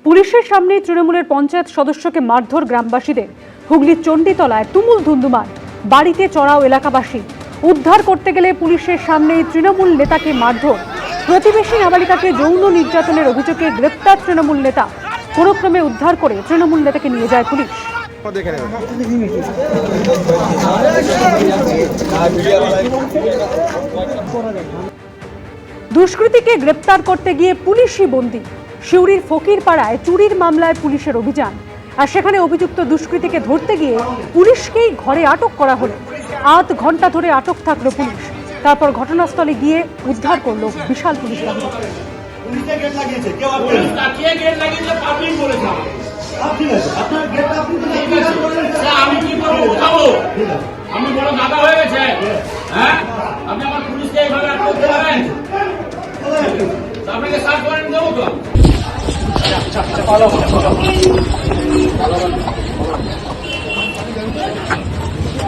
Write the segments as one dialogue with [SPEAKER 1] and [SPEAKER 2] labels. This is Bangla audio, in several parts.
[SPEAKER 1] পুলিশের সামনে তৃণমূলের পঞ্চায়েত সদস্যকে মারধর গ্রামবাসীদের। হুগলির চণ্ডীতলায় তুমুল ধুন্ধুমার, বাড়িতে চড়াও এলাকাবাসী। উদ্ধার করতে গেলে পুলিশের সামনেই তৃণমূল নেতাকে মারধর। প্রতিবেশী নাবালিকাকে যৌন নির্যাতনের অভিযোগে গ্রেপ্তার তৃণমূল নেতা। কোনোক্রমে উদ্ধার করে তৃণমূল নেতাকে নিয়ে যায় পুলিশ। দুষ্কৃতীকে গ্রেপ্তার করতে গিয়ে পুলিশই বন্দী। সিউড়ির ফকিরপাড়ায় চুরির মামলায় পুলিশের অভিযান, আর সেখানে অভিযুক্ত দুষ্কৃতীকে ধরতে গিয়ে পুলিশকেই ঘরে আটক করা হলো। 8 ঘন্টা ধরে আটক থাকলো পুলিশ। তারপর ঘটনাস্থলে গিয়ে উদ্ধার করলো বিশাল পুলিশ বাহিনী।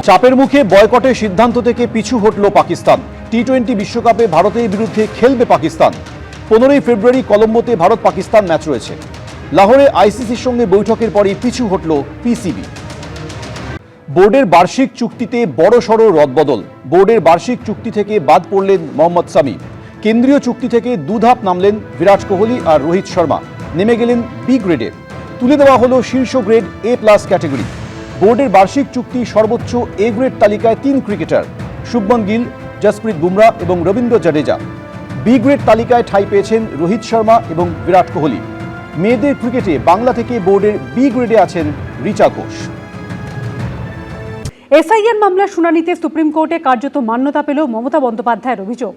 [SPEAKER 2] চাপের মুখে বয়কটের সিদ্ধান্ত থেকে পিছু হটল পাকিস্তান। টি-20 বিশ্বকাপে ভারতের বিরুদ্ধে খেলবে পাকিস্তান। 15 ফেব্রুয়ারি কলম্বোতে ভারত পাকিস্তান ম্যাচ রয়েছে। লাহোরে আইসিসির সঙ্গে বৈঠকের পরই পিছু হটল পিসিবি। বোর্ডের বার্ষিক চুক্তিতে বড়সড় রদবদল। বোর্ডের বার্ষিক চুক্তি থেকে বাদ পড়লেন মোহাম্মদ সামি। কেন্দ্রীয় চুক্তি থেকে 2 ধাপ নামলেন বিরাট কোহলি আর রোহিত শর্মা। নেমে গেলেন বি গ্রেডে। তুলে দেওয়া হলো শীর্ষ গ্রেড A+ ক্যাটাগরি। বোর্ডের বার্ষিক চুক্তি সর্বোচ্চ এ গ্রেড তালিকায় 3 ক্রিকেটার, শুভমন গিল, জসপ্রীত বুমরা এবং রবীন্দ্র জাডেজা। বি গ্রেড তালিকায় ঠাঁই পেয়েছেন রোহিত শর্মা এবং বিরাট কোহলি। মেয়েদের ক্রিকেটে বাংলা থেকে বোর্ডের বি গ্রেডে আছেন রিচা ঘোষ।
[SPEAKER 1] এসআইআর মামলার শুনানিতে সুপ্রিম কোর্টে কার্যত মান্যতা পেল মমতা বন্দ্যোপাধ্যায়ের অভিযোগ।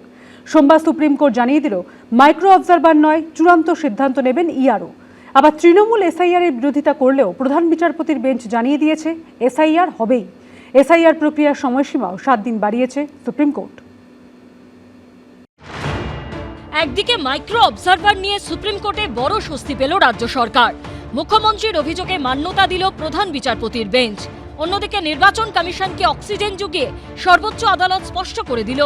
[SPEAKER 1] সোমবার সুপ্রিম কোর্ট জানিয়ে দিল, মাইক্রো অবজারভার নয়, চূড়ান্ত সিদ্ধান্ত নেবেন ইআরও। আবার তৃণমূল এসআইআর এর বিরোধিতা করলেও প্রধান বিচারপতির বেঞ্চ জানিয়ে দিয়েছে এসআইআর হবেই। এসআইআর প্রক্রিয়ার সময়সীমাও 7 দিন বাড়িয়েছে সুপ্রিম কোর্ট।
[SPEAKER 3] একদিকে মাইক্রো অবজারভার নিয়ে সুপ্রিম কোর্টে বড় স্বস্তি পেল রাজ্য সরকার। মুখ্যমন্ত্রীর অভিযোগে মান্যতা দিল প্রধান বিচারপতির বেঞ্চ। অন্যদিকে নির্বাচন কমিশনকে অক্সিজেন জুগিয়ে সর্বোচ্চ আদালত স্পষ্ট করে দিল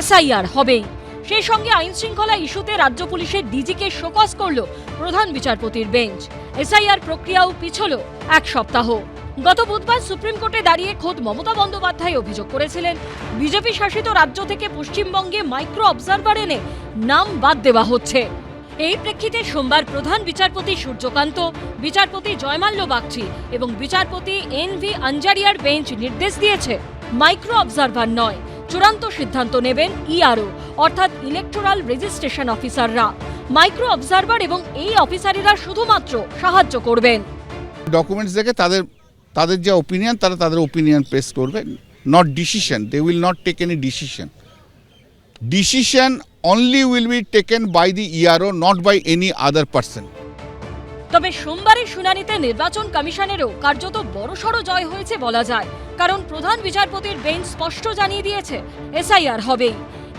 [SPEAKER 3] এসআইআর হবেই। সেই সঙ্গে আইন শৃঙ্খলা ইস্যুতে রাজ্য পুলিশের ডিজিকে শোকজ করল প্রধান বিচারপতির বেঞ্চ। এসআইআর প্রক্রিয়াও পিছল 1 সপ্তাহ। গত বুধবার সুপ্রিম কোর্টে দাঁড়িয়ে খোদ মমতা বন্দ্যোপাধ্যায় অভিযোগ করেছিলেন, বিজেপি শাসিত রাজ্য থেকে পশ্চিমবঙ্গে মাইক্রো অবজারভার এনে নাম বাদ দেওয়া হচ্ছে। এই প্রেক্ষিতে সোমবার প্রধান বিচারপতি সূর্যকান্ত, বিচারপতি জয়মাল্য বাগচি এবং বিচারপতি এনভি আঞ্জারিয়ার বেঞ্চ নির্দেশ দিয়েছে, মাইক্রো অবজারভার নয়, চূড়ান্ত সিদ্ধান্ত নেবেন ইআরও অর্থাৎ ইলেকটোরাল রেজিস্ট্রেশন অফিসাররা। মাইক্রো অবজারভার এবং এই অফিসারেরা শুধুমাত্র সাহায্য করবেন।
[SPEAKER 4] ডকুমেন্টস দেখে তাদের যে ওপিনিয়ন, তাদের ওপিনিয়ন পেশ করবেন, not decision. They will not take any decision. Decision only will be taken by the ERO, not by any other person.
[SPEAKER 3] তবে সোমবারের শুনানিতে নির্বাচন কমিশনেরও কার্যত বড়সড় জয় হয়েছে বলা যায়, কারণ প্রধান বিচারপতির বেঞ্চ স্পষ্ট জানিয়ে দিয়েছে এসআইআর হবেই।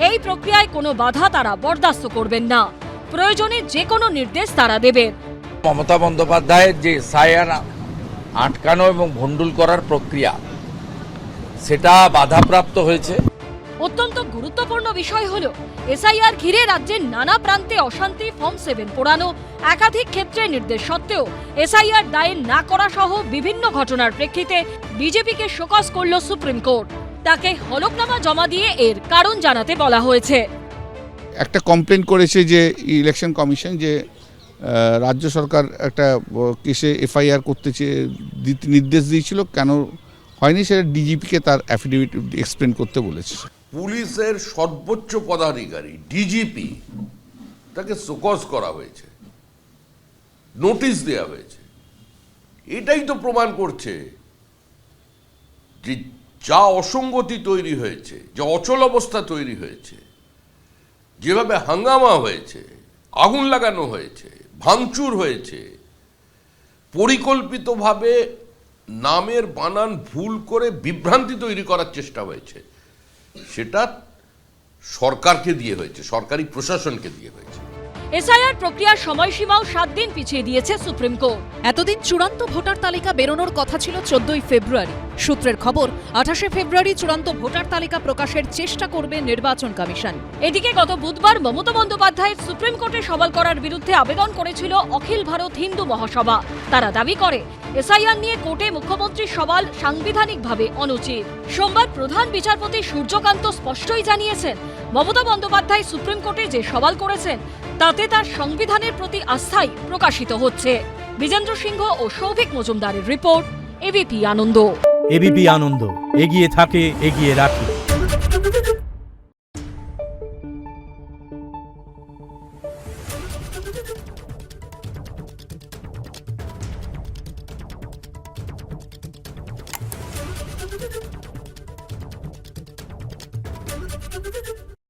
[SPEAKER 3] এই প্রক্রিয়ায় কোনো বাধা তারা বরদাস্ত করবেন না, প্রয়োজনে যে কোনো নির্দেশ তারা দেবেন।
[SPEAKER 5] মমতা বন্দ্যোপাধ্যায়ের যে এসআইআর আটকানো এবং ভণ্ডুল করার প্রক্রিয়া, সেটা বাধাপ্রাপ্ত হয়েছে।
[SPEAKER 3] অত্যন্ত গুরুত্বপূর্ণ বিষয় হলো, এসআইআর ঘিরে রাজ্যের নানা প্রান্তে অশান্তি, ফর্ম 7 পোড়ানো, একাধিক ক্ষেত্রে নির্দেশ সত্ত্বেও এসআইআর দায়ের না করা সহ বিভিন্ন ঘটনার প্রেক্ষিতে বিজেপিকে শোকজ করল সুপ্রিম কোর্ট। তাকে হলফনামা জমা দিয়ে এর কারণ জানাতে বলা হয়েছে।
[SPEAKER 4] একটা কমপ্লেন করেছে যে ইলেকশন কমিশন, যে রাজ্য সরকার একটা কেসে এফআইআর করতে নির্দেশ দিয়েছিল, কেন হয়নি সেটা ডিজিপিকে তার অ্যাফিডেভিট এক্সপ্লেন করতে বলেছে।
[SPEAKER 6] পুলিশের সর্বোচ্চ পদাধিকারী ডিজিপি, তাকে শোকজ করা হয়েছে, নোটিশ দেওয়া হয়েছে। এটাই তো প্রমাণ করছে যে যা অসঙ্গতি তৈরি হয়েছে, যা অচল অবস্থা তৈরি হয়েছে, যেভাবে হাঙ্গামা হয়েছে, আগুন লাগানো হয়েছে, ভাঙচুর হয়েছে, পরিকল্পিতভাবে নামের বানান ভুল করে বিভ্রান্তি তৈরি করার চেষ্টা হয়েছে, সেটা সরকারকে দিয়ে হয়েছে, সরকারি প্রশাসনকে দিয়ে হয়েছে।
[SPEAKER 3] এসআইআর প্রক্রিয়ার সময়সীমাও 7 দিন পিছিয়ে দিয়েছে সুপ্রিম কোর্ট।
[SPEAKER 7] এতদিন চূড়ান্ত ভোটার তালিকা বেরোনোর কথা ছিল 14ই ফেব্রুয়ারি। সূত্রের খবর 28শে ফেব্রুয়ারি চূড়ান্ত ভোটার তালিকা প্রকাশের চেষ্টা করবে নির্বাচন কমিশন।
[SPEAKER 3] এদিকে গত বুধবার মমতা বন্দ্যোপাধ্যায়ের সুপ্রিম কোর্টে সওয়াল করার বিরুদ্ধে আবেদন করেছিল অখিল ভারত হিন্দু মহাসভা। তারা দাবি করে এসআইআর নিয়ে কোর্টে মুখ্যমন্ত্রীর সওয়াল সাংবিধানিকভাবে অনুচিত। সোমবার প্রধান বিচারপতি সূর্যকান্ত স্পষ্টই জানিয়েছেন, মমতা বন্দ্যোপাধ্যায় সুপ্রিম কোর্টে যে সওয়াল করেছেন তাতে তার সংবিধানের প্রতি আস্থাই প্রকাশিত হচ্ছে। বিজেন্দ্র সিংহ ও সৌভিক মজুমদারের রিপোর্ট, এবিপি আনন্দ।
[SPEAKER 8] এবিপি আনন্দ, এগিয়ে থাকে, এগিয়ে রাখে।